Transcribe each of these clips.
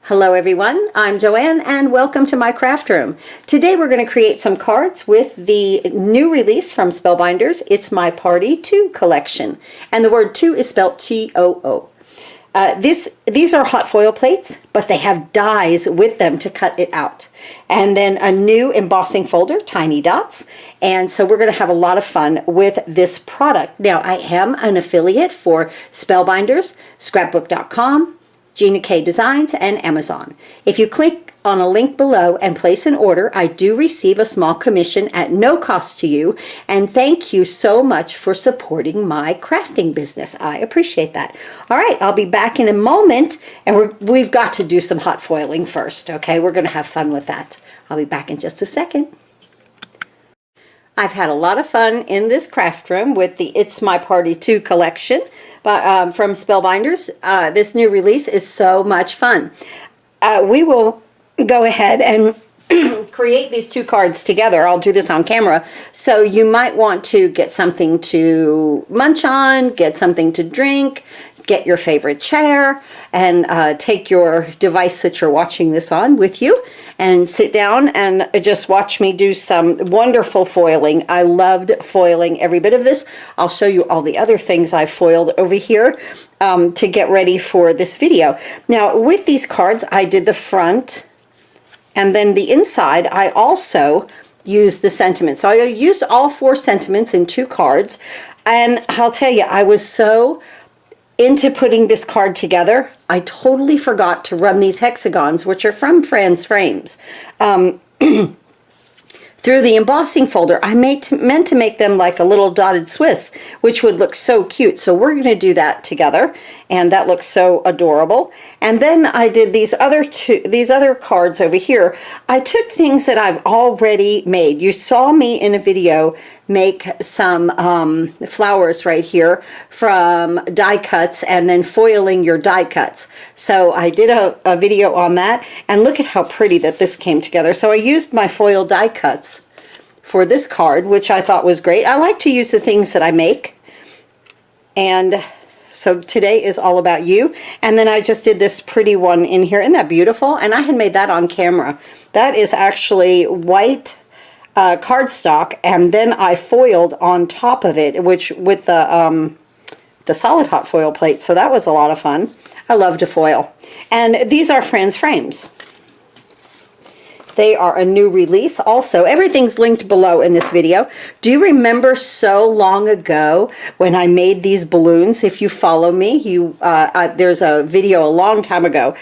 Hello everyone, I'm Joanne and welcome to my craft room. Today we're going to create some cards with the new release from Spellbinders. It's my Party 2 collection, and the word 2 is spelled T-O-O. These are hot foil plates, but they have dies with them to cut it out. And then a new embossing folder, tiny dots. And so we're going to have a lot of fun with this product. Now, I am an affiliate for Spellbinders, scrapbook.com, Gina K Designs, and Amazon. If you click on a link below and place an order, I do receive a small commission at no cost to you, and thank you so much for supporting my crafting business. I appreciate that. All right, I'll be back in a moment, and we've got to do some hot foiling first, okay? We're going to have fun with that. I'll be back in just a second. I've had a lot of fun in this craft room with the It's My Party 2 collection from Spellbinders. This new release is so much fun. We will go ahead and create these two cards together. I'll do this on camera. So you might want to get something to munch on, get something to drink, get your favorite chair, and take your device that you're watching this on with you and sit down and just watch me do some wonderful foiling. I loved foiling every bit of this. I'll show you all the other things I foiled over here to get ready for this video. Now, with these cards, I did the front, and then the inside, I also used the sentiments. So I used all 4 sentiments in 2 cards, and I'll tell you, I was so into putting this card together, I totally forgot to run these hexagons, which are from Fran's frames, through the embossing folder. I meant to make them like a little dotted Swiss, which would look so cute. So we're going to do that together, and that looks so adorable. And then I did these other cards over here. I took things that I've already made. You saw me in a video make some flowers right here from die cuts and then foiling your die cuts. So I did a video on that, and look at how pretty that this came together. So I used my foil die cuts for this card, which I thought was great. I like to use the things that I make, and so today is all about you. And then I just did this pretty one in here. Isn't that beautiful? And I had made that on camera. That is actually white cardstock, and then I foiled on top of it, which with the solid hot foil plate. So that was a lot of fun. I love to foil. And these are Fran's frames. They are a new release also. Everything's linked below in this video. Do you remember so long ago when I made these balloons? If you follow me, there's a video a long time ago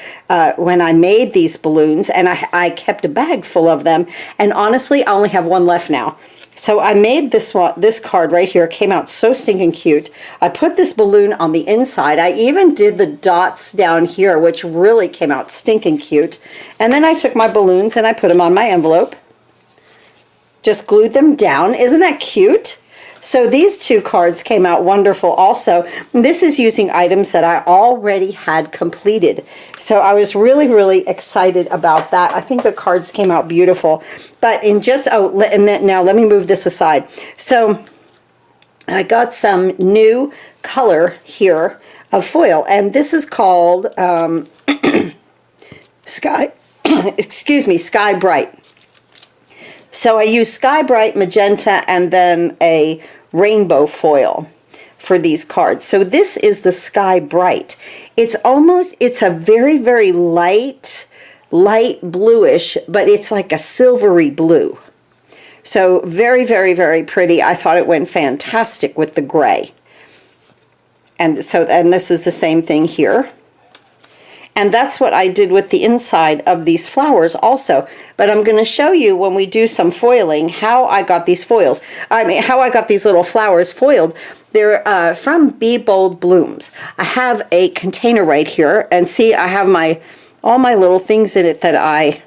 when I made these balloons, and I kept a bag full of them. And honestly, I only have one left now. So I made this card right here. It came out so stinking cute. I put this balloon on the inside. I even did the dots down here, which really came out stinking cute. And then I took my balloons and I put them on my envelope. Just glued them down. Isn't that cute? So these 2 cards came out wonderful also. This is using items that I already had completed. So I was really, really excited about that. I think the cards came out beautiful. But in just, and then now let me move this aside. So I got some new color here of foil, and this is called Skybright. So I use Skybright, magenta, and then a rainbow foil for these cards. So this is the Skybright. It's a very, very light bluish, but it's like a silvery blue. So very, very, very pretty. I thought it went fantastic with the gray. And this is the same thing here. And that's what I did with the inside of these flowers also. But I'm going to show you when we do some foiling how I got these foils. How I got these little flowers foiled. They're from Be Bold Blooms. I have a container right here, and see, I have all my little things in it that I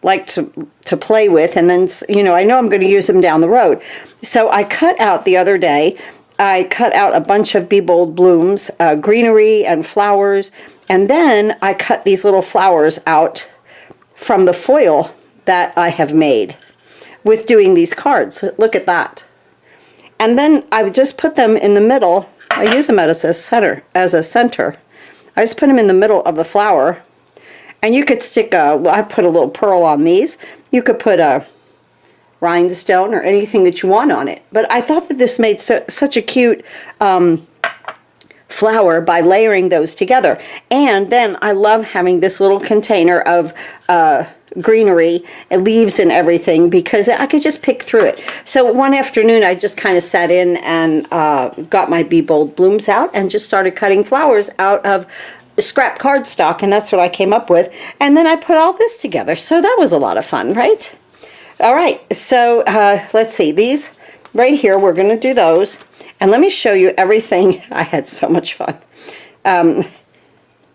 like to play with, and then, you know, I know I'm going to use them down the road. So I cut out the other day, I cut out a bunch of Be Bold Blooms, greenery and flowers. And then I cut these little flowers out from the foil that I have made with doing these cards. Look at that. And then I would just put them in the middle. I use them as a center. I just put them in the middle of the flower, And you could stick I put a little pearl on these. You could put a rhinestone or anything that you want on it. But I thought that this made such a cute flower by layering those together. And then I love having this little container of greenery and leaves and everything, because I could just pick through it. So one afternoon I just kind of sat in and got my Be Bold blooms out and just started cutting flowers out of scrap cardstock, and that's what I came up with. And then I put all this together. So that was a lot of fun, right? All right, so let's see, these right here, we're going to do those. And let me show you everything. I had so much fun.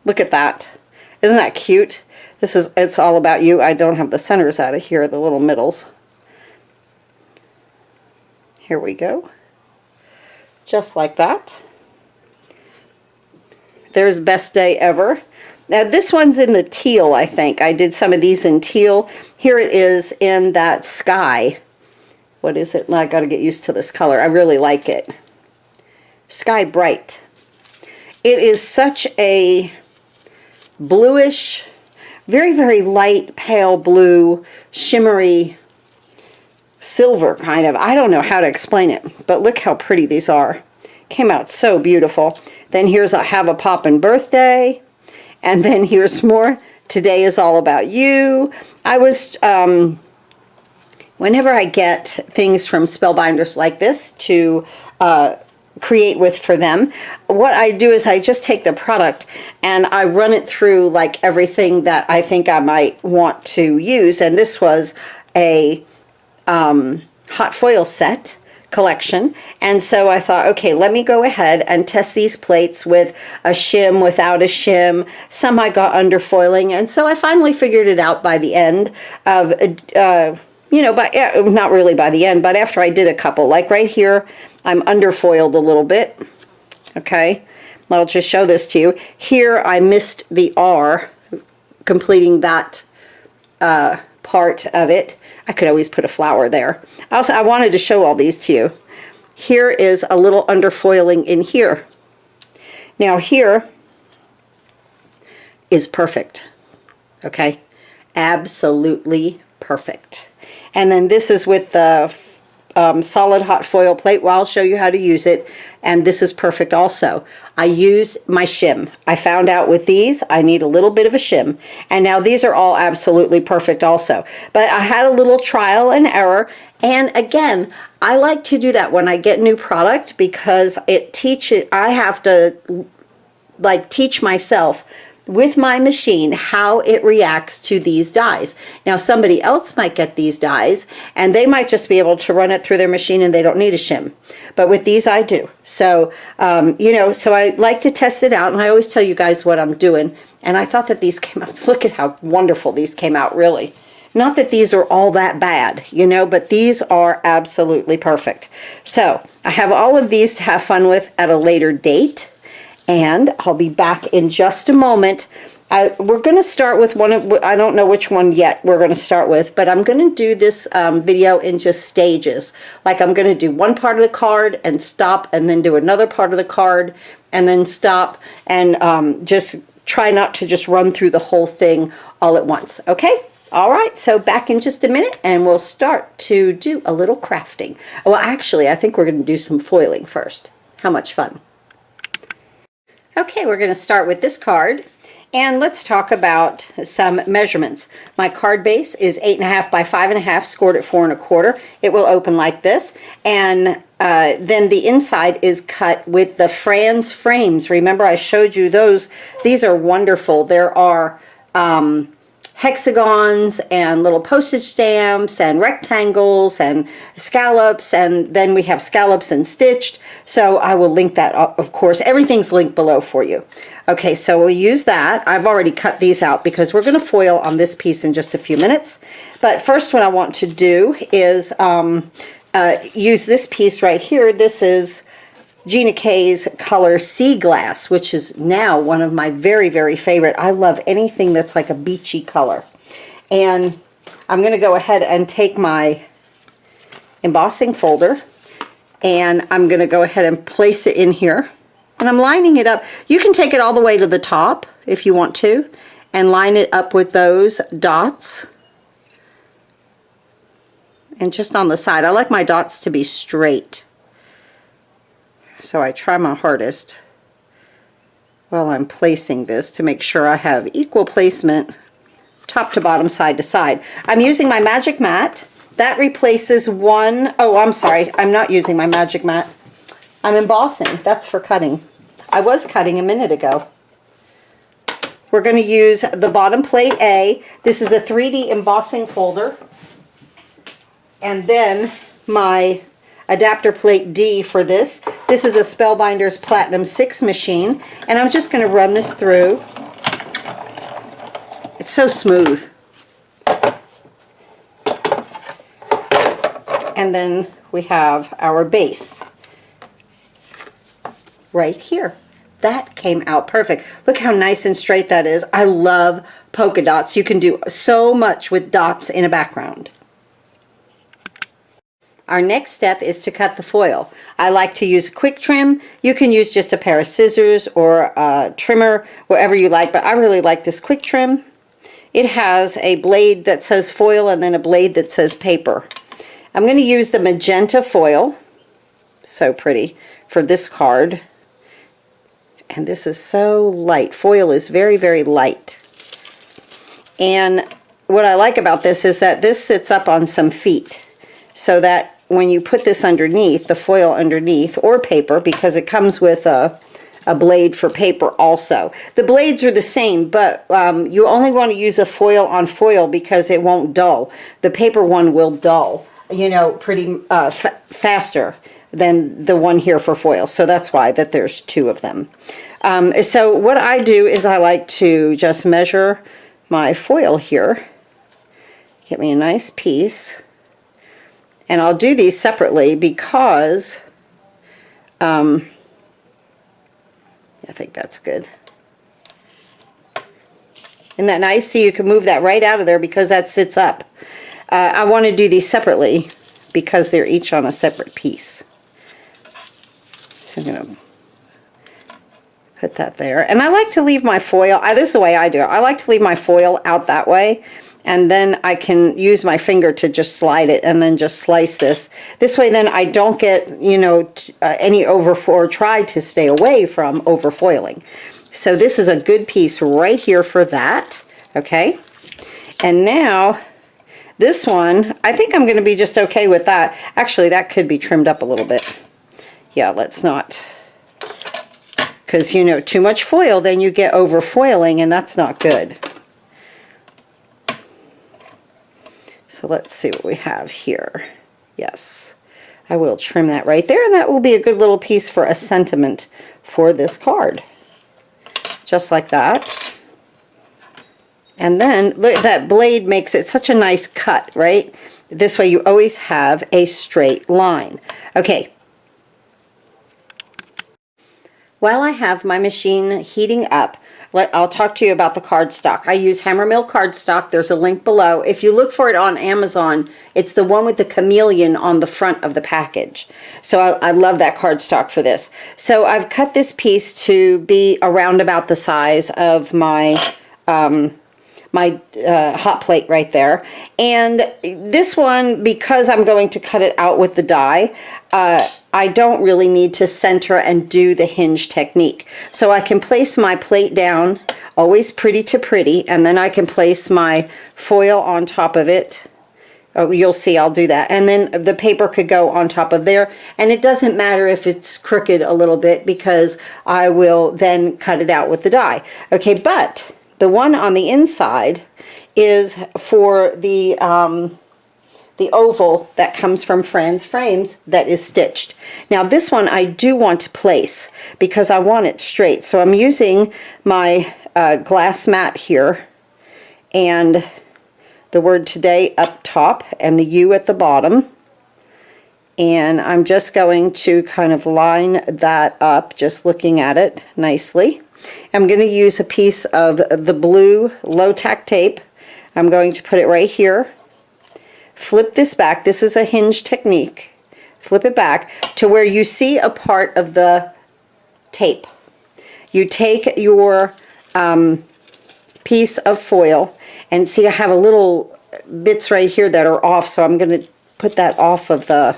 Look at that. Isn't that cute? It's all about you. I don't have the centers out of here, the little middles. Here we go. Just like that. There's Best Day Ever. Now this one's in the teal, I think. I did some of these in teal. Here it is in that sky. What is it? I got to get used to this color. I really like it. Skybright. It is such a bluish, very, very light, pale blue, shimmery, silver kind of. I don't know how to explain it, but look how pretty these are. Came out so beautiful. Then here's Have a Poppin' Birthday. And then here's more. Today is All About You. I was, whenever I get things from Spellbinders like this to create with for them, what I do is I just take the product and I run it through like everything that I think I might want to use. And this was a hot foil set collection, and so I thought, okay, let me go ahead and test these plates with a shim, without a shim. Some I got under foiling, and so I finally figured it out by the end of you know, not really by the end, but after I did a couple. Like right here, I'm under foiled a little bit. Okay, I'll just show this to you. Here I missed the R, completing that part of it. I could always put a flower there. Also, I wanted to show all these to you. Here is a little underfoiling in here. Now here is perfect. Okay, absolutely perfect. And then this is with the solid hot foil plate. Well, I'll show you how to use it. And this is perfect also. I use my shim. I found out with these, I need a little bit of a shim. And now these are all absolutely perfect also. But I had a little trial and error. And again, I like to do that when I get new product, because it teaches, I have to like teach myself with my machine how it reacts to these dyes. Now somebody else might get these dyes and they might just be able to run it through their machine and they don't need a shim. But with these I do. So, you know, so I like to test it out, and I always tell you guys what I'm doing. And I thought that these came out, look at how wonderful these came out, really. Not that these are all that bad, you know, but these are absolutely perfect. So I have all of these to have fun with at a later date. And I'll be back in just a moment. We're going to start with one of, I don't know which one yet we're going to start with, but I'm going to do this video in just stages. Like I'm going to do one part of the card and stop, and then do another part of the card and then stop, and just try not to just run through the whole thing all at once. Okay? All right, so back in just a minute and we'll start to do a little crafting. Well, actually, I think we're going to do some foiling first. How much fun. Okay, we're going to start with this card, and let's talk about some measurements. My card base is 8.5 by 5.5, scored at 4 1/4. It will open like this, and then the inside is cut with the Fran's frames. Remember, I showed you those. These are wonderful. There are hexagons and little postage stamps and rectangles and scallops, and then we have scallops and stitched. So I will link that up, of course. Everything's linked below for you. Okay, so we'll use that. I've already cut these out because we're going to foil on this piece in just a few minutes. But first, what I want to do is use this piece right here. This is Gina K's color Sea Glass, which is now one of my very, very favorite. I love anything that's like a beachy color. And I'm going to go ahead and take my embossing folder, and I'm going to go ahead and place it in here. And I'm lining it up. You can take it all the way to the top if you want to, and line it up with those dots. And just on the side, I like my dots to be straight. So I try my hardest while I'm placing this to make sure I have equal placement top to bottom, side to side. I'm using my magic mat. That replaces one, oh, I'm sorry, I'm not using my magic mat. I'm embossing. That's for cutting. I was cutting a minute ago. We're going to use the bottom plate A. This is a 3D embossing folder. And then my adapter plate D for this. This is a Spellbinders Platinum 6 machine. And I'm just going to run this through. It's so smooth. And then we have our base right here. That came out perfect. Look how nice and straight that is. I love polka dots. You can do so much with dots in a background. Our next step is to cut the foil. I like to use a quick trim. You can use just a pair of scissors or a trimmer, whatever you like, but I really like this quick trim. It has a blade that says foil and then a blade that says paper. I'm going to use the magenta foil, so pretty, for this card. And this is so light. Foil is very, very light. And what I like about this is that this sits up on some feet, so that when you put this underneath, the foil underneath, or paper, because it comes with a blade for paper also. The blades are the same, but you only want to use a foil on foil because it won't dull. The paper one will dull, you know, pretty faster than the one here for foil. So that's why that there's two of them. So what I do is I like to just measure my foil here. Get me a nice piece. And I'll do these separately because I think that's good. Isn't that nice? See, you can move that right out of there because that sits up. I want to do these separately because they're each on a separate piece. So I'm going to put that there. And I like to leave my foil, this is the way I do it. I like to leave my foil out that way. And then I can use my finger to just slide it and then just slice this. This way then I don't get, you know, any or try to stay away from overfoiling. So this is a good piece right here for that, okay? And now this one, I think I'm going to be just okay with that. Actually, that could be trimmed up a little bit. Yeah, let's not. Because, you know, too much foil, then you get overfoiling, and that's not good. So let's see what we have here. Yes, I will trim that right there, and that will be a good little piece for a sentiment for this card. Just like that. And then look, that blade makes it such a nice cut, right? This way you always have a straight line. Okay. While I have my machine heating up, I'll talk to you about the cardstock. I use Hammermill cardstock. There's a link below. If you look for it on Amazon, it's the one with the chameleon on the front of the package. So I love that cardstock for this. So I've cut this piece to be around about the size of my hot plate right there. And this one, because I'm going to cut it out with the die, I don't really need to center and do the hinge technique. So I can place my plate down, always pretty to pretty, and then I can place my foil on top of it. Oh, you'll see I'll do that. And then the paper could go on top of there. And it doesn't matter if it's crooked a little bit because I will then cut it out with the die. Okay, but the one on the inside is for the oval that comes from Fran's Frames that is stitched. Now this one I do want to place because I want it straight. So I'm using my glass mat here and the word today up top and the U at the bottom. And I'm just going to kind of line that up, just looking at it nicely. I'm going to use a piece of the blue low tack tape. I'm going to put it right here. Flip this back. This is a hinge technique. Flip it back to where you see a part of the tape. You take your piece of foil. And see, I have a little bits right here that are off, so I'm going to put that off of the,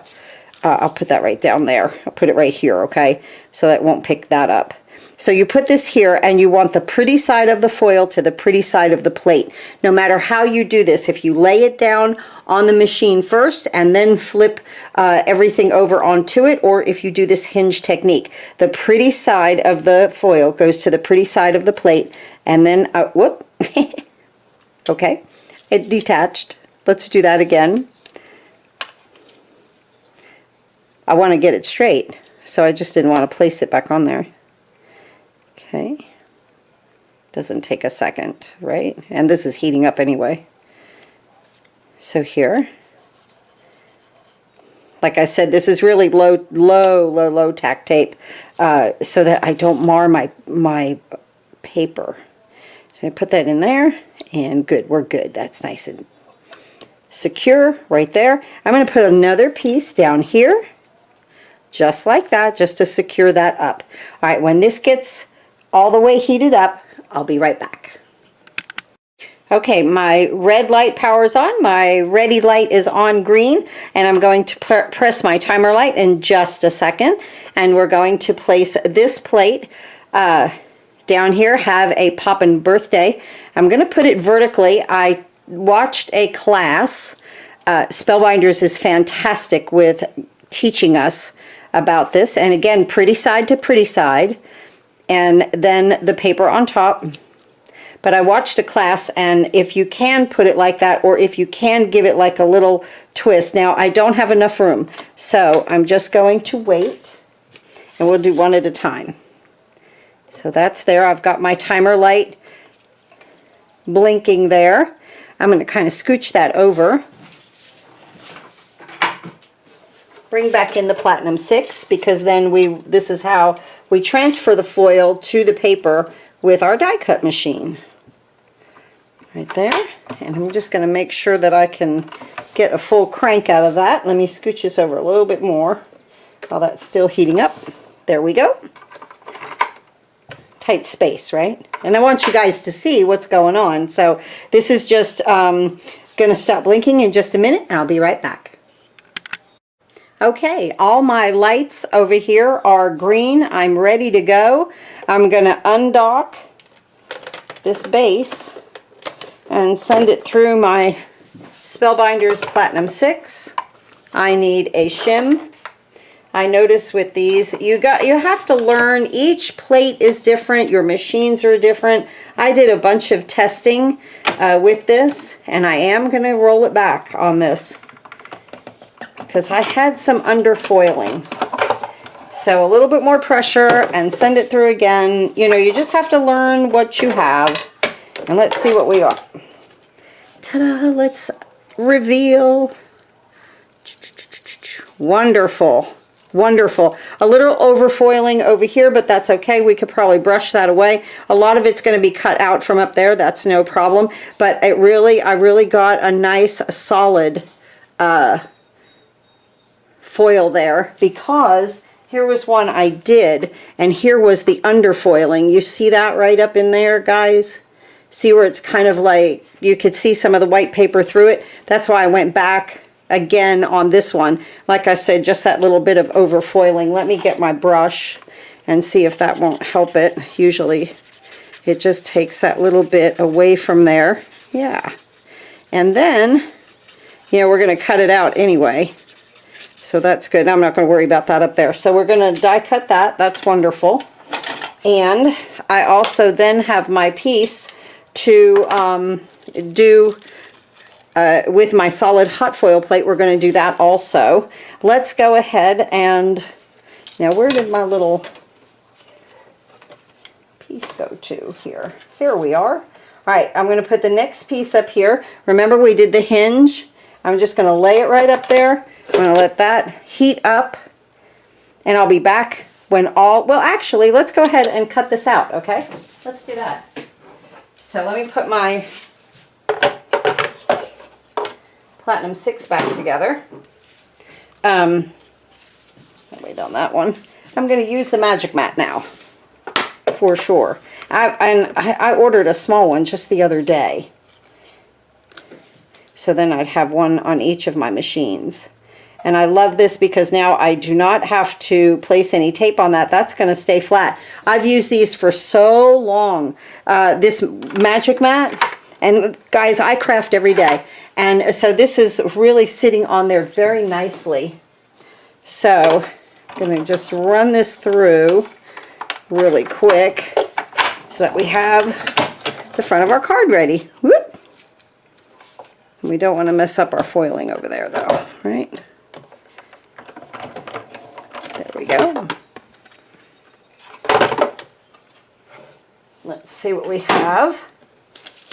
I'll put that right down there. I'll put it right here, okay? So that won't pick that up. So you put this here, and you want the pretty side of the foil to the pretty side of the plate. No matter how you do this, if you lay it down on the machine first and then flip everything over onto it, or if you do this hinge technique, the pretty side of the foil goes to the pretty side of the plate, and then, whoop, okay, it detached. Let's do that again. I want to get it straight, so I just didn't want to place it back on there. Okay, doesn't take a second, right? And this is heating up anyway. So here, like I said, this is really low tack tape, so that I don't mar my paper. So I put that in there, and good, we're good. That's nice and secure right there. I'm going to put another piece down here, just like that, just to secure that up. All right, when this gets all the way heated up, I'll be right back. Okay, my red light power's on, my ready light is on green, and I'm going to press my timer light in just a second, and we're going to place this plate down here, have a Poppin birthday. I'm going to put it vertically. I watched a class. Spellbinders is fantastic with teaching us about this, and again, pretty side to pretty side, and then the paper on top. But I watched a class, and if you can put it like that, or if you can give it like a little twist. Now, I don't have enough room, so I'm just going to wait, and we'll do one at a time. So that's there. I've got my timer light blinking there. I'm going to kind of scooch that over. Bring back in the Platinum 6, because then this is how we transfer the foil to the paper with our die cut machine. Right there. And I'm just going to make sure that I can get a full crank out of that. Let me scooch this over a little bit more while that's still heating up. There we go. Tight space, right? And I want you guys to see what's going on. So this is just going to stop blinking in just a minute, and I'll be right back. Okay, all my lights over here are green. I'm ready to go. I'm going to undock this base and send it through my Spellbinders Platinum 6. I need a shim. I notice with these, you have to learn. Each plate is different. Your machines are different. I did a bunch of testing with this, and I am going to roll it back on this, because I had some underfoiling. So a little bit more pressure and send it through again. You know, you just have to learn what you have. And let's see what we got. Ta-da, let's reveal. Wonderful, wonderful. A little overfoiling over here, but that's okay. We could probably brush that away. A lot of it's going to be cut out from up there. That's no problem. But I really got a nice solid foil there, because here was one I did, and here was the underfoiling. You see that right up in there, guys? See where it's kind of like, you could see some of the white paper through it? That's why I went back again on this one. Like I said, just that little bit of overfoiling. Let me get my brush and see if that won't help it. Usually it just takes that little bit away from there. Yeah. And then, you know, we're going to cut it out anyway. So that's good. I'm not going to worry about that up there. So we're going to die cut that. That's wonderful. And I also then have my piece to do with my solid hot foil plate. We're going to do that also. Let's go ahead and, now where did my little piece go to here? Here we are. All right, I'm going to put the next piece up here. Remember, we did the hinge. I'm just going to lay it right up there. I'm going to let that heat up, and I'll be back when all, well, actually, let's go ahead and cut this out, okay? Let's do that. So let me put my Platinum 6 back together. I'll wait on that one. I'm going to use the Magic Mat now. for sure. I ordered a small one just the other day. So then I'd have one on each of my machines. And I love this because now I do not have to place any tape on that. That's going to stay flat. I've used these for so long. This magic mat, and guys, I craft every day. And so this is really sitting on there very nicely. So I'm going to just run this through really quick so that we have the front of our card ready. Whoop. We don't want to mess up our foiling over there though, right? There we go. Let's see what we have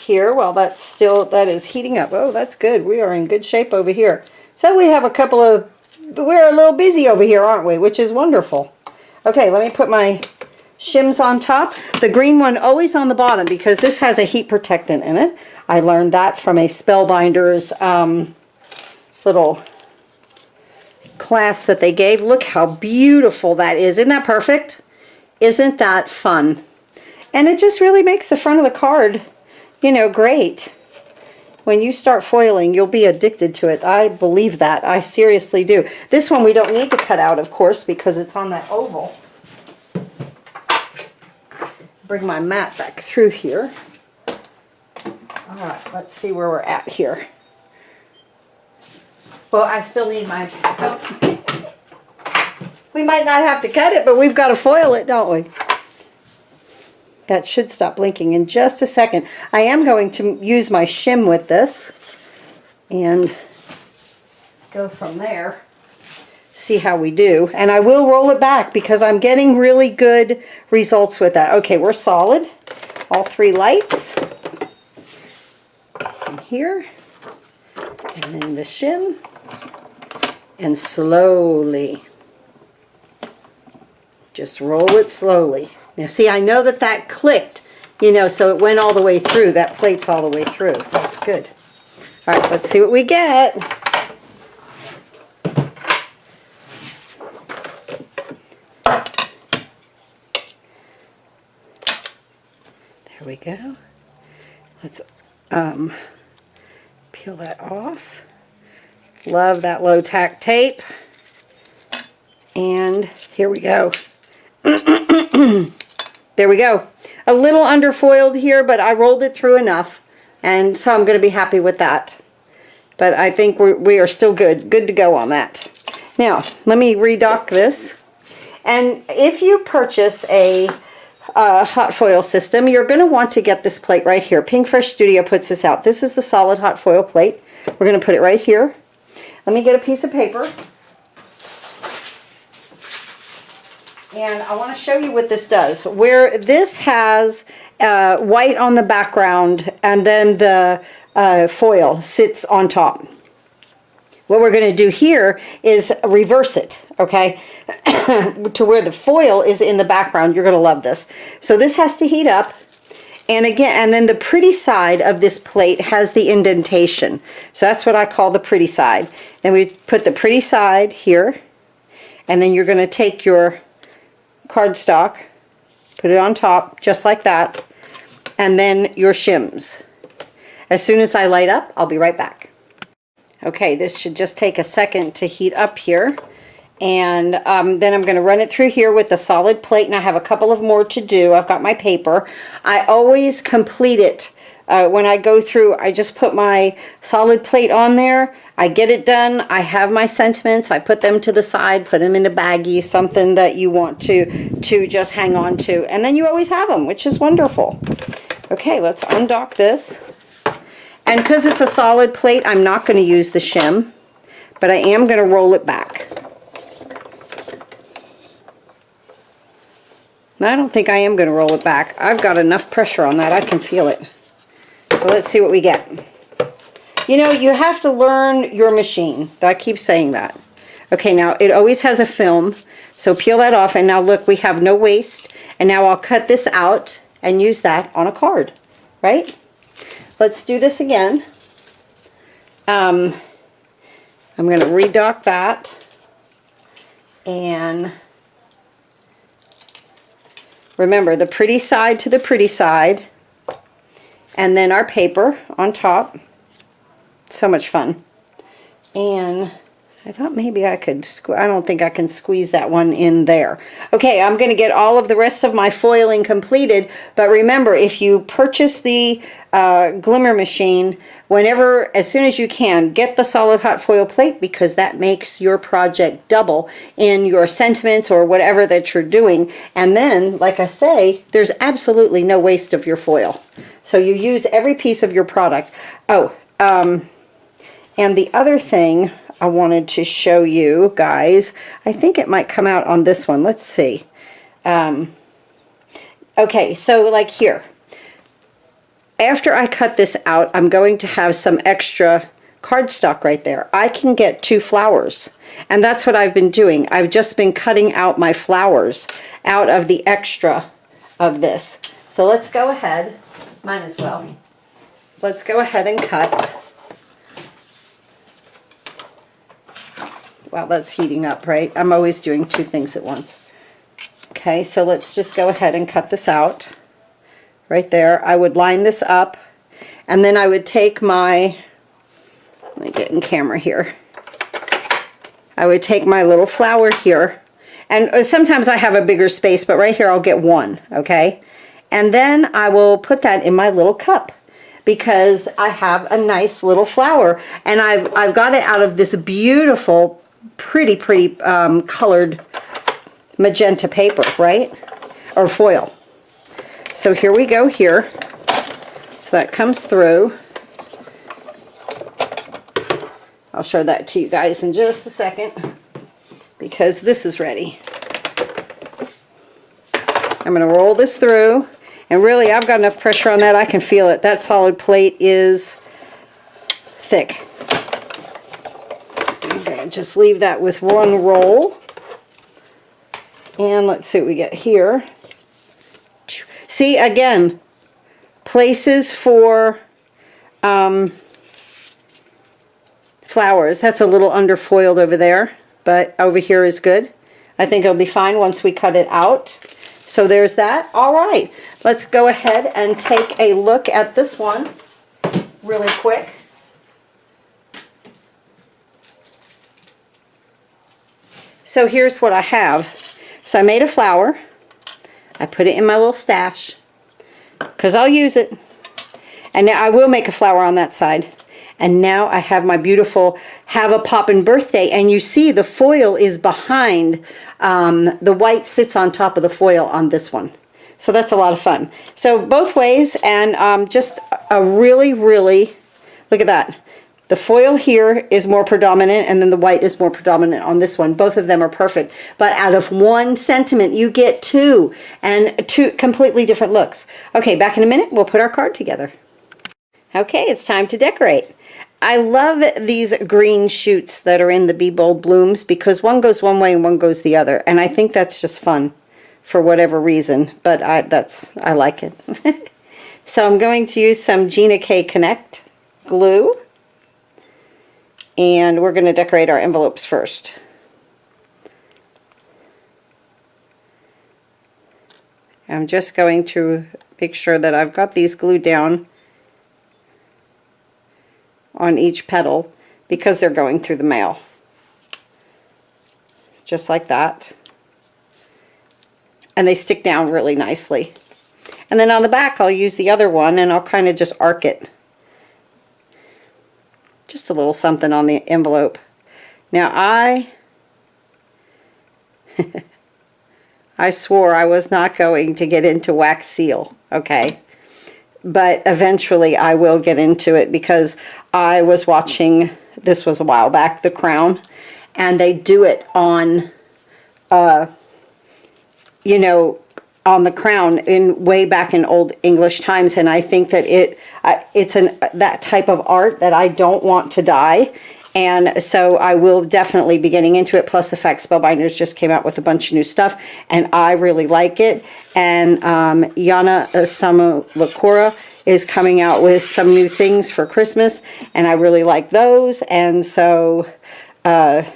here. Well, that is heating up. Oh, that's good. We are in good shape over here. So we have a couple of, we're a little busy over here, aren't we? Which is wonderful. Okay, let me put my shims on top. The green one always on the bottom because this has a heat protectant in it. I learned that from a Spellbinders little class that they gave. Look how beautiful that is. Isn't that perfect? Isn't that fun? And it just really makes the front of the card, you know, great. When you start foiling, you'll be addicted to it. I believe that. I seriously do. This one we don't need to cut out, of course, because it's on that oval. Bring my mat back through here. All right, let's see where we're at here. Well, I still need my scope. We might not have to cut it, but we've got to foil it, don't we? That should stop blinking in just a second. I am going to use my shim with this and go from there. See how we do. And I will roll it back because I'm getting really good results with that. Okay, we're solid. All three lights. And here. And then the shim. And slowly. Just roll it slowly. Now see, I know that that clicked, you know, so it went all the way through. That plate's all the way through. That's good. All right, let's see what we get. There we go. Let's peel that off. Love that low tack tape. And here we go. There we go. A little underfoiled here, but I rolled it through enough. And so I'm going to be happy with that. But I think we are still good. Good to go on that. Now, let me redock this. And if you purchase a hot foil system, you're going to want to get this plate right here. Pinkfresh Studio puts this out. This is the solid hot foil plate. We're going to put it right here. Let me get a piece of paper. And I want to show you what this does. Where this has white on the background and then the foil sits on top. What we're going to do here is reverse it, okay, to where the foil is in the background. You're going to love this. So this has to heat up. And again, and then the pretty side of this plate has the indentation. So that's what I call the pretty side. Then we put the pretty side here. And then you're going to take your cardstock, put it on top, just like that. And then your shims. As soon as I light up, I'll be right back. Okay, this should just take a second to heat up here. And then I'm going to run it through here with the solid plate, and I have a couple of more to do. I've got my paper. I always complete it. When I go through, I just put my solid plate on there. I get it done. I have my sentiments. I put them to the side, put them in a baggie, something that you want to just hang on to. And then you always have them, which is wonderful. Okay, let's undock this. And because it's a solid plate, I'm not going to use the shim, but I am going to roll it back. I don't think I am going to roll it back. I've got enough pressure on that. I can feel it. So let's see what we get. You know, you have to learn your machine. I keep saying that. Okay, now it always has a film. So peel that off. And now look, we have no waste. And now I'll cut this out and use that on a card. Right? Let's do this again. I'm going to redock that. And Remember, the pretty side to the pretty side, and then our paper on top. So much fun. And I thought maybe I could, I don't think I can squeeze that one in there. Okay, I'm going to get all of the rest of my foiling completed, but remember, if you purchase the Glimmer machine, as soon as you can, get the solid hot foil plate, because that makes your project double in your sentiments or whatever that you're doing. And then, like I say, there's absolutely no waste of your foil. So you use every piece of your product. Oh, and the other thing I wanted to show you guys, I think it might come out on this one. Let's see. Okay, so like here, after I cut this out, I'm going to have some extra cardstock right there. I can get 2 flowers, and that's what I've been doing. I've just been cutting out my flowers out of the extra of this. So let's go ahead, mine as well. Let's go ahead and cut. Wow, that's heating up, right? I'm always doing 2 things at once. Okay, so let's just go ahead and cut this out. Right there. I would line this up, and then I would take my, let me get in camera here. I would take my little flower here, and sometimes I have a bigger space, but right here I'll get 1, okay? And then I will put that in my little cup, because I have a nice little flower, and I've got it out of this beautiful pretty colored magenta paper, right? Or foil. So here we go here. So that comes through. I'll show that to you guys in just a second, because this is ready. I'm going to roll this through, and really I've got enough pressure on that I can feel it. That solid plate is thick. Just leave that with 1 roll, and let's see what we get here. See, again, places for flowers. That's a little underfoiled over there, but over here is good. I think it'll be fine once we cut it out. So there's that. All right, let's go ahead and take a look at this one really quick. So here's what I have. So I made a flower. I put it in my little stash, because I'll use it. And now I will make a flower on that side. And now I have my beautiful Have a Poppin' birthday. And you see the foil is behind. The white sits on top of the foil on this one. So that's a lot of fun. So both ways, and just a really, look at that. The foil here is more predominant, and then the white is more predominant on this one. Both of them are perfect. But out of 1 sentiment, you get 2, and 2 completely different looks. Okay, back in a minute, we'll put our card together. Okay, it's time to decorate. I love these green shoots that are in the Be Bold blooms, because one goes one way and one goes the other. And I think that's just fun for whatever reason, but I like it. So I'm going to use some Gina K Connect glue. And we're going to decorate our envelopes first. I'm just going to make sure that I've got these glued down on each petal, because they're going through the mail. Just like that. And they stick down really nicely. And then on the back I'll use the other one, and I'll kind of just arc it. Just a little something on the envelope. Now I swore I was not going to get into wax seal, okay? But eventually I will get into it, because I was watching, this was a while back, The Crown, and they do it on, you know, on the crown in way back in old English times, and I think that it's that type of art that I don't want to die, and so I will definitely be getting into it. Plus the fact Spellbinders just came out with a bunch of new stuff, and I really like it. And Yana Samalakura is coming out with some new things for Christmas, and I really like those. And so yeah,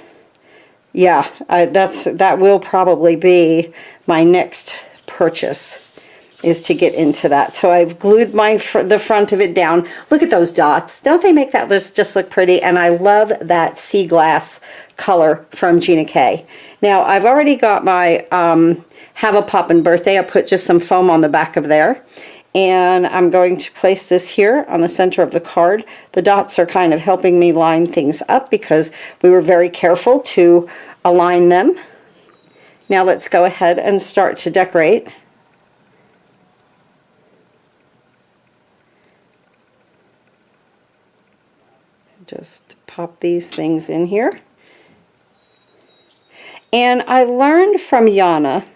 that will probably be my next purchase, is to get into that. So I've glued the front of it down. Look at those dots. Don't they make that just look pretty? And I love that sea glass color from Gina K. Now I've already got my Have a Poppin' birthday. I put just some foam on the back of there. And I'm going to place this here on the center of the card. The dots are kind of helping me line things up because we were very careful to align them. Now let's go ahead and start to decorate. Just pop these things in here. And I learned from Yana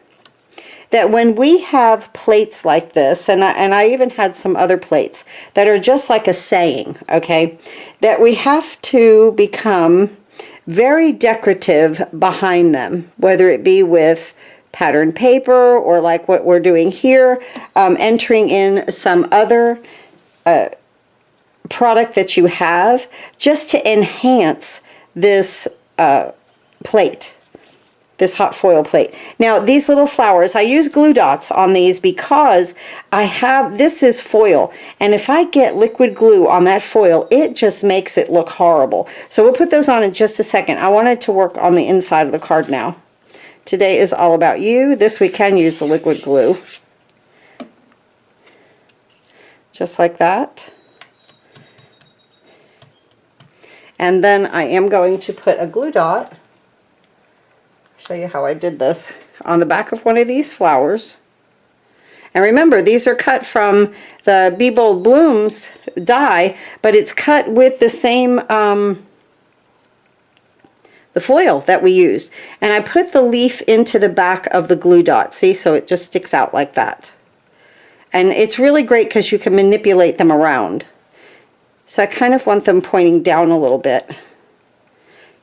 that when we have plates like this, and I even had some other plates that are just like a saying, okay, that we have to become very decorative behind them, whether it be with pattern paper or like what we're doing here, entering in some other product that you have just to enhance this plate, this hot foil plate. Now these little flowers, I use glue dots on these because this is foil, and if I get liquid glue on that foil, it just makes it look horrible. So we'll put those on in just a second. I wanted to work on the inside of the card now. Today is all about you. This we can use the liquid glue. Just like that. And then I am going to put a glue dot, show you how I did this, on the back of one of these flowers. And remember, these are cut from the Be Bold Blooms die, but it's cut with the same, the foil that we used. And I put the leaf into the back of the glue dot, see, so it just sticks out like that. And it's really great because you can manipulate them around. So I kind of want them pointing down a little bit,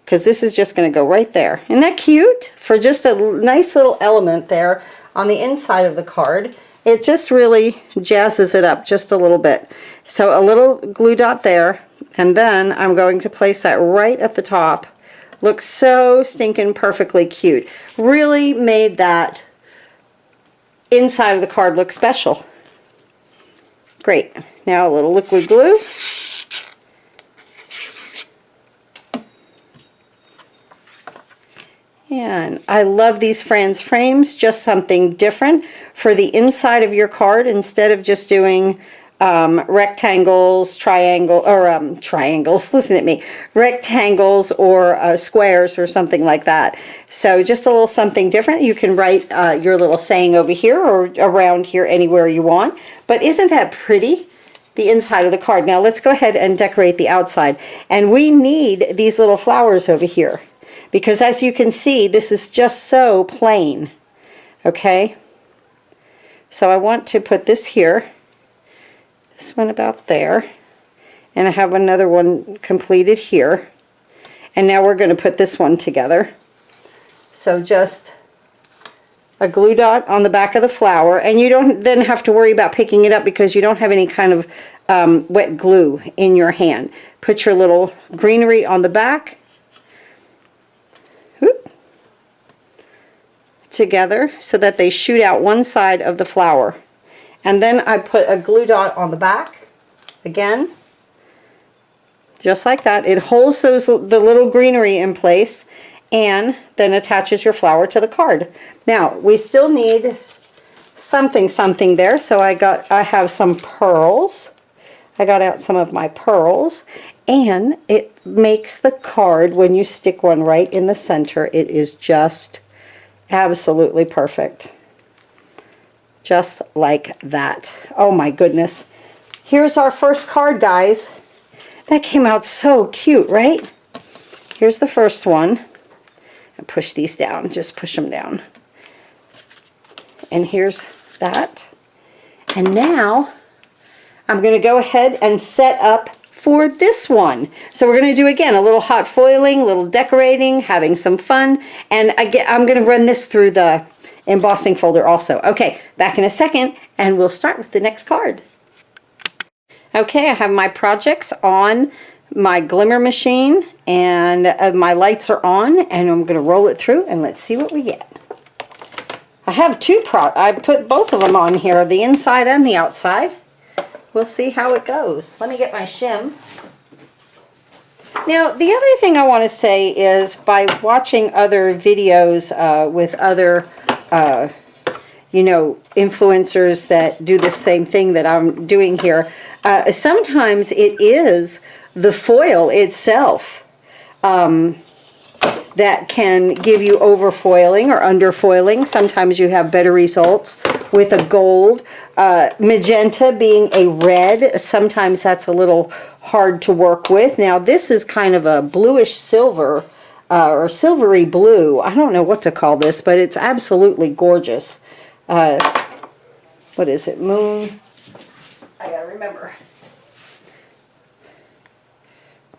because this is just going to go right there. Isn't that cute? For just a nice little element there on the inside of the card. It just really jazzes it up just a little bit. So a little glue dot there, and then I'm going to place that right at the top. Looks so stinking perfectly cute. Really made that inside of the card look special. Great. Now a little liquid glue. And I love these Fran's frames, just something different for the inside of your card instead of just doing rectangles, triangles, listen at me, rectangles or squares or something like that. So just a little something different. You can write your little saying over here or around here anywhere you want. But isn't that pretty? The inside of the card. Now let's go ahead and decorate the outside. And we need these little flowers over here, because as you can see, this is just so plain. Okay? So I want to put this here, this one about there, and I have another one completed here. And now we're going to put this one together. So just a glue dot on the back of the flower, and you don't then have to worry about picking it up because you don't have any kind of wet glue in your hand. Put your little greenery on the back. Together so that they shoot out one side of the flower, and then I put a glue dot on the back again, just like that. It holds the little greenery in place and then attaches your flower to the card. Now we still need something there, so I have some pearls. I got out some of my pearls, and it makes the card, when you stick one right in the center, it is just absolutely perfect. Just like that. Oh my goodness. Here's our first card, guys. That came out so cute, right? Here's the first one. And push these down. Just push them down. And here's that. And now I'm going to go ahead and set up for this one. So we're going to do again a little hot foiling, a little decorating, having some fun, and I'm going to run this through the embossing folder also. Okay, back in a second, and we'll start with the next card. Okay, I have my projects on my glimmer machine, and my lights are on, and I'm going to roll it through and let's see what we get. I have I put both of them on here, the inside and the outside. We'll see how it goes. Let me get my shim. Now, the other thing I want to say is by watching other videos with other, you know, influencers that do the same thing that I'm doing here, sometimes it is the foil itself that can give you overfoiling or underfoiling. Sometimes you have better results with a gold. Magenta being a red, sometimes that's a little hard to work with. Now this is kind of a bluish silver or silvery blue. I don't know what to call this, but it's absolutely gorgeous. What is it? Moon? I gotta remember.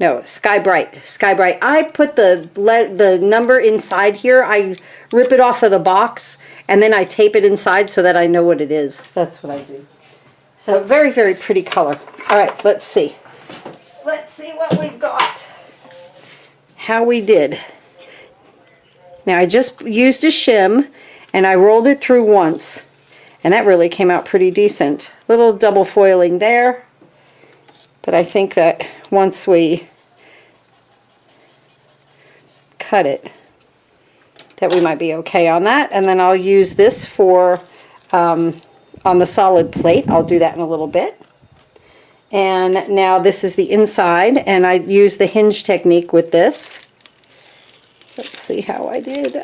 No, Skybright. Skybright. I put the number inside here. I rip it off of the box and then I tape it inside so that I know what it is. That's what I do. So very, very pretty color. All right, let's see. Let's see what we've got. How we did. Now I just used a shim and I rolled it through once and that really came out pretty decent. Little double foiling there. But I think that once we cut it, that we might be okay on that. And then I'll use this for on the solid plate. I'll do that in a little bit. And now this is the inside, and I use the hinge technique with this. Let's see how I did.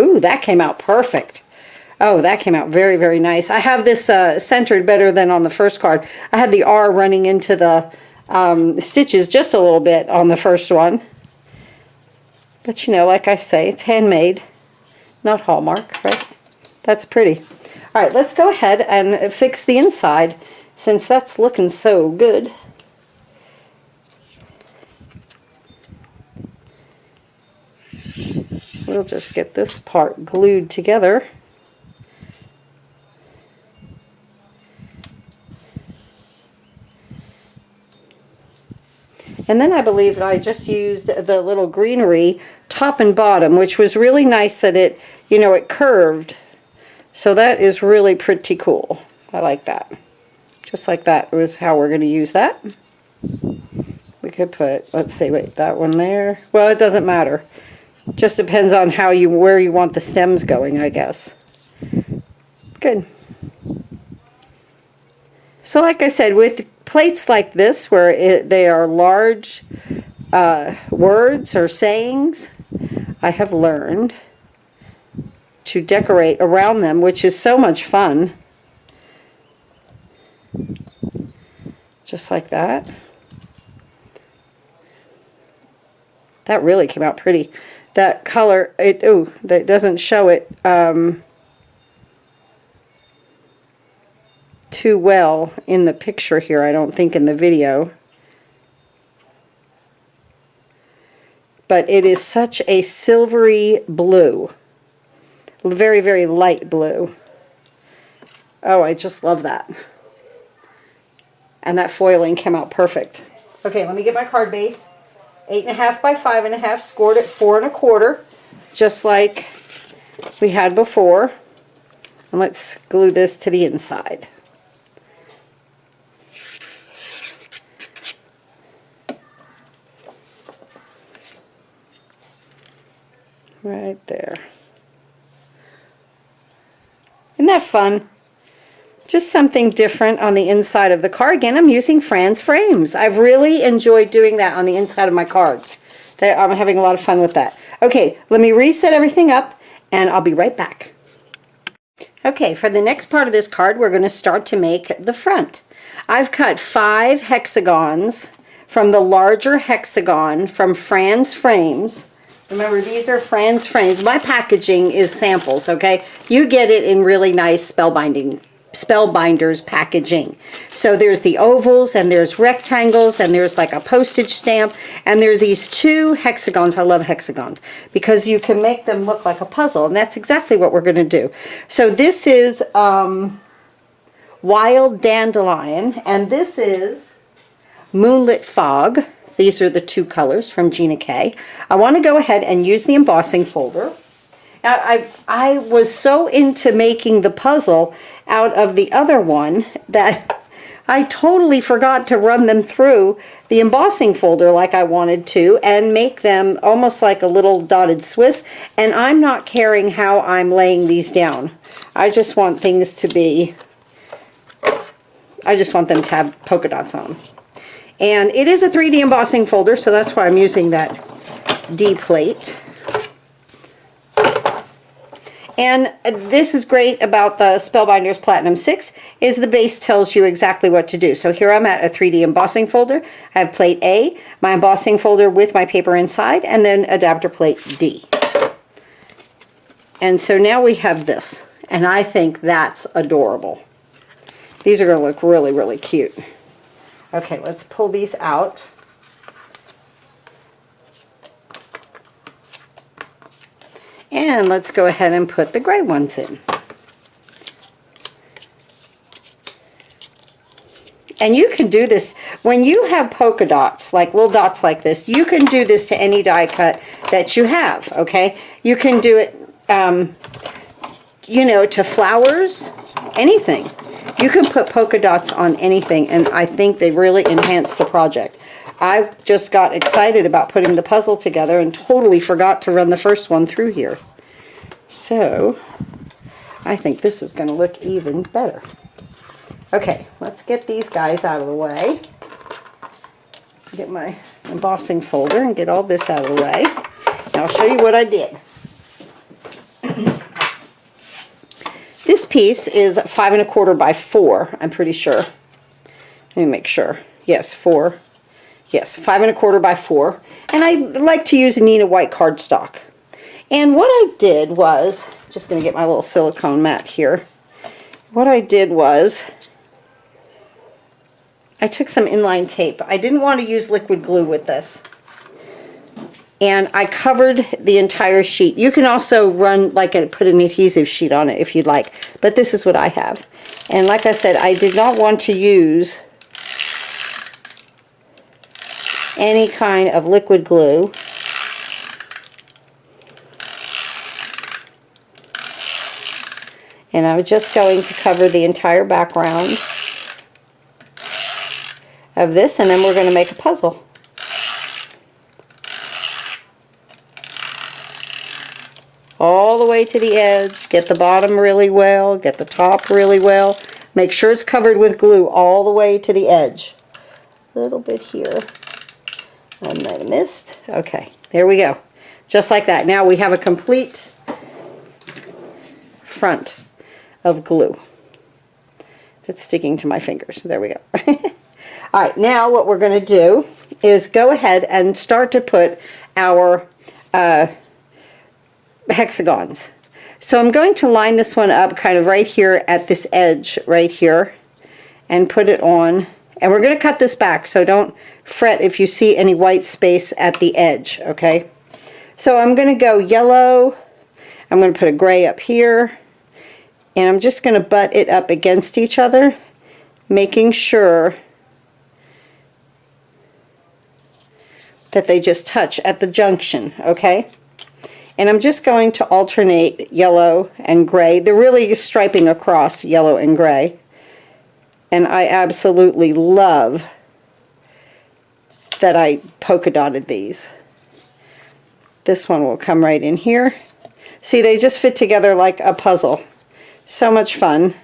Ooh, that came out perfect. Oh, that came out very, very nice. I have this centered better than on the first card. I had the R running into the stitches just a little bit on the first one. But you know, like I say, it's handmade, not Hallmark, right? That's pretty. All right, let's go ahead and fix the inside since that's looking so good. We'll just get this part glued together. And then I believe that I just used the little greenery top and bottom, which was really nice that it, you know, it curved. So that is really pretty cool. I like that. Just like that was how we're going to use that. We could put, let's see, wait, that one there. Well, it doesn't matter. Just depends on how where you want the stems going, I guess. Good. So like I said, with plates like this, where they are large words or sayings, I have learned to decorate around them, which is so much fun. Just like that. That really came out pretty. That color, that doesn't show it too well in the picture here, I don't think, in the video. But it is such a silvery blue. Very, very light blue. Oh, I just love that. And that foiling came out perfect. Okay, let me get my card base. 8.5 by 5.5, scored at 4 1/4, just like we had before. And let's glue this to the inside. Right there. Isn't that fun? Just something different on the inside of the card. Again, I'm using Fran's frames. I've really enjoyed doing that on the inside of my cards. I'm having a lot of fun with that. Okay, let me reset everything up and I'll be right back. Okay, for the next part of this card, we're going to start to make the front. I've cut 5 hexagons from the larger hexagon from Fran's frames. Remember, these are Fran's frames. My packaging is samples, okay? You get it in really nice Spellbinders packaging. So there's the ovals and there's rectangles and there's like a postage stamp, and there are these 2 hexagons. I love hexagons because you can make them look like a puzzle, and that's exactly what we're going to do. So this is Wild Dandelion, and this is Moonlit Fog. These are the 2 colors from Gina K. I want to go ahead and use the embossing folder. I was so into making the puzzle out of the other one that I totally forgot to run them through the embossing folder like I wanted to and make them almost like a little dotted Swiss. And I'm not caring how I'm laying these down. I just want things to be, I just want them to have polka dots on them. And it is a 3D embossing folder, so that's why I'm using that D plate. And this is great about the Spellbinders Platinum 6 is the base tells you exactly what to do. So here I'm at a 3D embossing folder. I have plate A, my embossing folder with my paper inside, and then adapter plate D. And so now we have this, and I think that's adorable. These are going to look really, really cute. Okay, let's pull these out. And let's go ahead and put the gray ones in. And you can do this, when you have polka dots, like little dots like this, you can do this to any die cut that you have, okay? You can do it, you know, to flowers, anything. You can put polka dots on anything, and I think they really enhance the project. I just got excited about putting the puzzle together and totally forgot to run the first one through here. So, I think this is going to look even better. Okay, let's get these guys out of the way. Get my embossing folder and get all this out of the way. Now I'll show you what I did. This piece is 5 1/4 by 4, I'm pretty sure. Let me make sure. Yes, 4. Yes, 5 1/4 by 4. And I like to use Neenah white cardstock. And what I did was, just going to get my little silicone mat here. What I did was, I took some inline tape. I didn't want to use liquid glue with this. And I covered the entire sheet. You can also run, like, put an adhesive sheet on it if you'd like. But this is what I have. And like I said, I did not want to use any kind of liquid glue. And I'm just going to cover the entire background of this, and then we're going to make a puzzle. All the way to the edge. Get the bottom really well, get the top really well. Make sure it's covered with glue all the way to the edge. A little bit here. I might have missed. Okay, there we go. Just like that. Now we have a complete front of glue that's sticking to my fingers. There we go. All right, now what we're going to do is go ahead and start to put our hexagons. So I'm going to line this one up kind of right here at this edge right here and put it on. And we're going to cut this back, so don't fret if you see any white space at the edge, okay? So I'm going to go yellow. I'm going to put a gray up here. And I'm just going to butt it up against each other, making sure that they just touch at the junction, okay? And I'm just going to alternate yellow and gray. They're really striping across yellow and gray. And I absolutely love that I polka dotted these. This one will come right in here. See, they just fit together like a puzzle. So much fun.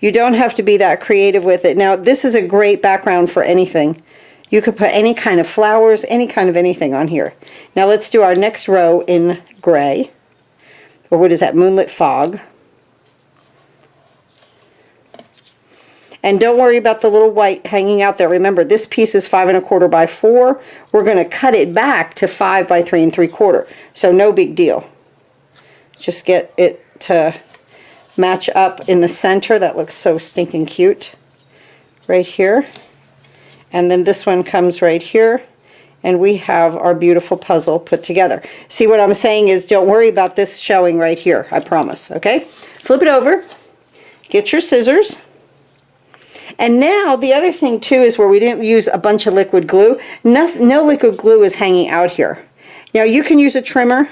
You don't have to be that creative with it. Now, this is a great background for anything. You could put any kind of flowers, any kind of anything on here. Now let's do our next row in gray. Or what is that? Moonlit Fog. And don't worry about the little white hanging out there. Remember, this piece is 5 1/4 by 4. We're going to cut it back to 5 by 3 3/4. So no big deal. Just get it to match up in the center. That looks so stinking cute. Right here. And then this one comes right here. And we have our beautiful puzzle put together. See, what I'm saying is don't worry about this showing right here. I promise. Okay? Flip it over. Get your scissors. And now the other thing too is where we didn't use a bunch of liquid glue. No liquid glue is hanging out here. Now you can use a trimmer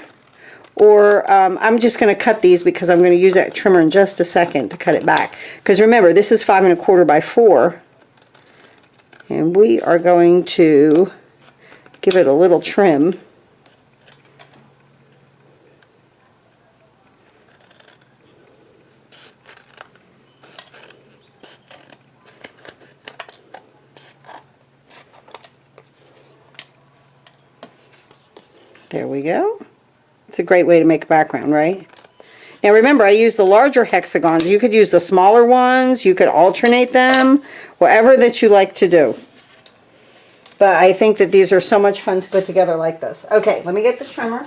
or I'm just going to cut these because I'm going to use that trimmer in just a second to cut it back. Because remember, this is 5 1/4 by 4, and we are going to give it a little trim. There we go. It's a great way to make a background, right? Now remember, I used the larger hexagons. You could use the smaller ones. You could alternate them, whatever that you like to do. But I think that these are so much fun to put together like this. Okay, let me get the trimmer.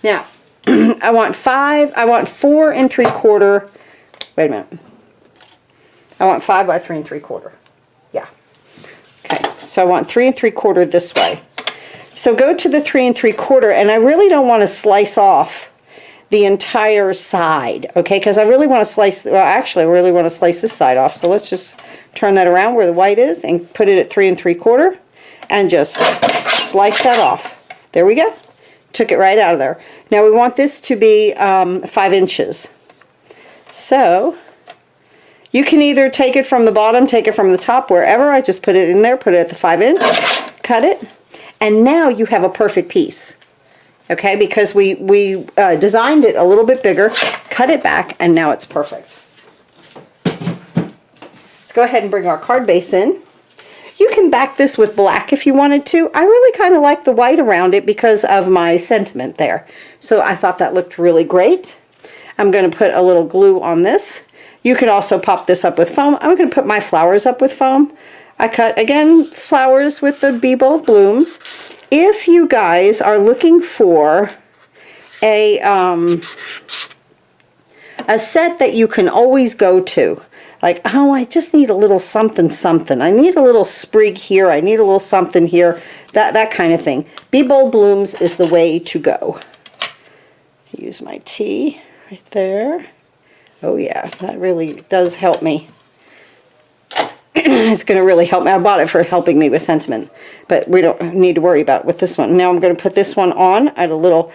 Now, I want 4 3/4. Wait a minute. I want 5 by 3 3/4. Yeah. Okay, so I want 3 3/4 this way. So go to the 3 3/4, and I really don't want to slice off the entire side, okay? Because I really want to slice, well, actually, I really want to slice this side off. So let's just turn that around where the white is and put it at 3 3/4 and just slice that off. There we go. Took it right out of there. Now we want this to be 5 inches. So you can either take it from the bottom, take it from the top, wherever. I just put it in there, put it at the 5 inch, cut it. And now you have a perfect piece, okay? Because we designed it a little bit bigger, cut it back, and now it's perfect. Let's go ahead and bring our card base in. You can back this with black if you wanted to. I really kind of like the white around it because of my sentiment there. So I thought that looked really great. I'm going to put a little glue on this. You could also pop this up with foam. I'm going to put my flowers up with foam. I cut, again, flowers with the Be Bold Blooms. If you guys are looking for a set that you can always go to, like, oh, I just need a little something something. I need a little sprig here. I need a little something here. That kind of thing. Be Bold Blooms is the way to go. Use my T right there. Oh yeah, that really does help me. It's going to really help me. I bought it for helping me with sentiment, but we don't need to worry about it with this one. Now I'm going to put this one on at a little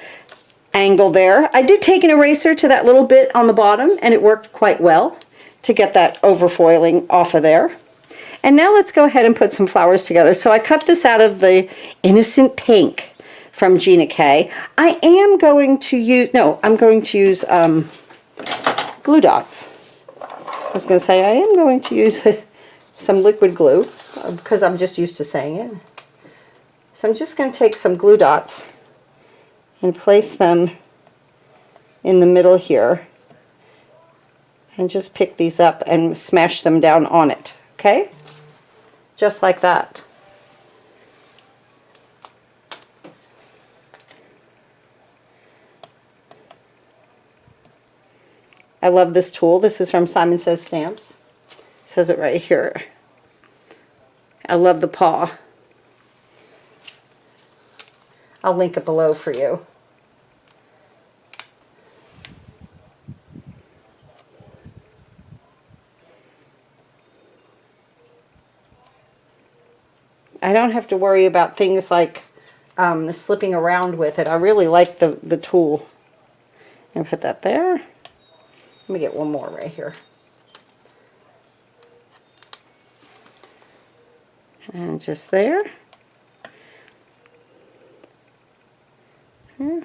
angle there. I did take an eraser to that little bit on the bottom, and it worked quite well to get that overfoiling off of there. And now let's go ahead and put some flowers together. So I cut this out of the Innocent Pink from Gina K. I am going to use, no, I'm going to use glue dots. I was going to say I am going to use some liquid glue because I'm just used to saying it. So I'm just going to take some glue dots and place them in the middle here and just pick these up and smash them down on it, okay? Just like that. I love this tool. This is from Simon Says Stamps. It says it right here. I love the paw. I'll link it below for you. I don't have to worry about things like slipping around with it. I really like the tool. And put that there. Let me get one more right here. And just there. Here.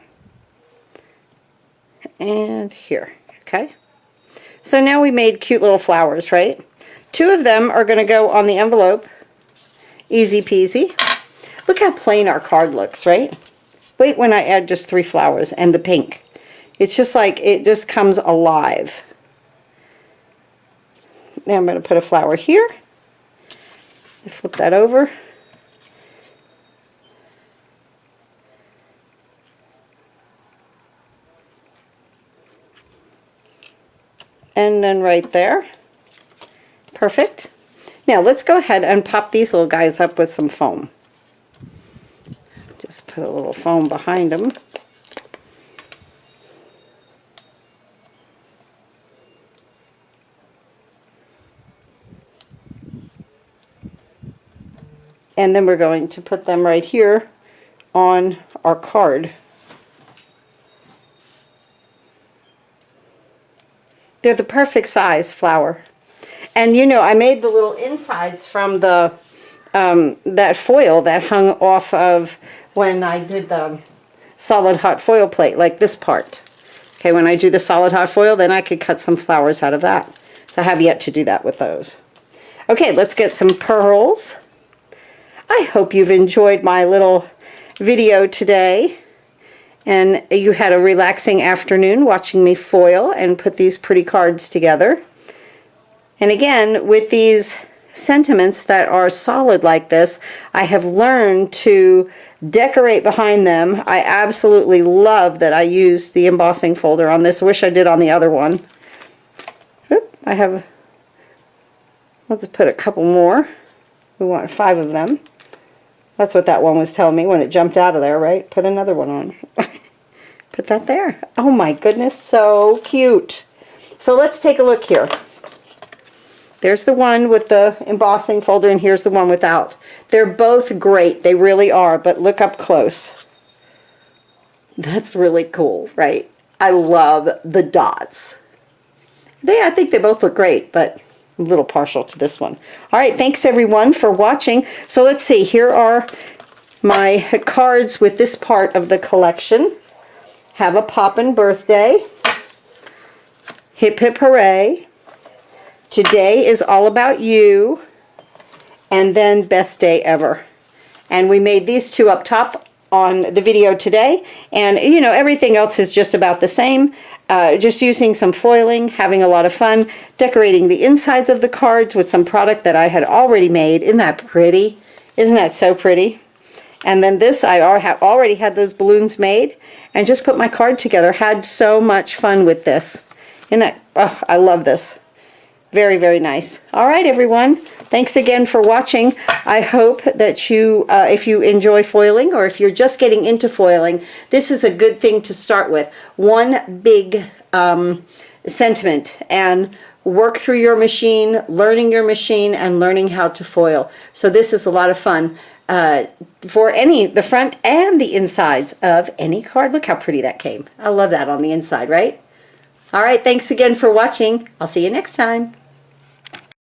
And here. Okay. So now we made cute little flowers, right? 2 of them are going to go on the envelope. Easy peasy. Look how plain our card looks, right? Wait when I add just 3 flowers and the pink. It's just like, it just comes alive. Now I'm going to put a flower here. Flip that over. And then right there. Perfect. Now let's go ahead and pop these little guys up with some foam. Just put a little foam behind them. And then we're going to put them right here on our card. They're the perfect size flower. And you know, I made the little insides from the that foil that hung off of when I did the solid hot foil plate, like this part. Okay, when I do the solid hot foil, then I could cut some flowers out of that. So I have yet to do that with those. Okay, let's get some pearls. I hope you've enjoyed my little video today, and you had a relaxing afternoon watching me foil and put these pretty cards together. And again, with these sentiments that are solid like this, I have learned to decorate behind them. I absolutely love that I used the embossing folder on this. I wish I did on the other one. Oop, let's put a couple more. We want 5 of them. That's what that one was telling me when it jumped out of there, right? Put another one on. Put that there. Oh my goodness, so cute. So let's take a look here. There's the one with the embossing folder, and here's the one without. They're both great. They really are, but look up close. That's really cool, right? I love the dots. I think they both look great, but I'm a little partial to this one. All right, thanks everyone for watching. So let's see, here are my cards with this part of the collection. Have a Poppin' birthday. Hip hip hooray. Today is all about you. And then best day ever. And we made these 2 up top on the video today. And you know, everything else is just about the same. Just using some foiling, having a lot of fun, decorating the insides of the cards with some product that I had already made. Isn't that pretty? Isn't that so pretty? And then this, I already had those balloons made and just put my card together. Had so much fun with this. Isn't that, oh, I love this. Very, very nice. All right, everyone. Thanks again for watching. I hope that you, if you enjoy foiling or if you're just getting into foiling, this is a good thing to start with. One big sentiment, and work through your machine, learning your machine, and learning how to foil. So this is a lot of fun for the front and the insides of any card. Look how pretty that came. I love that on the inside, right? All right, thanks again for watching. I'll see you next time.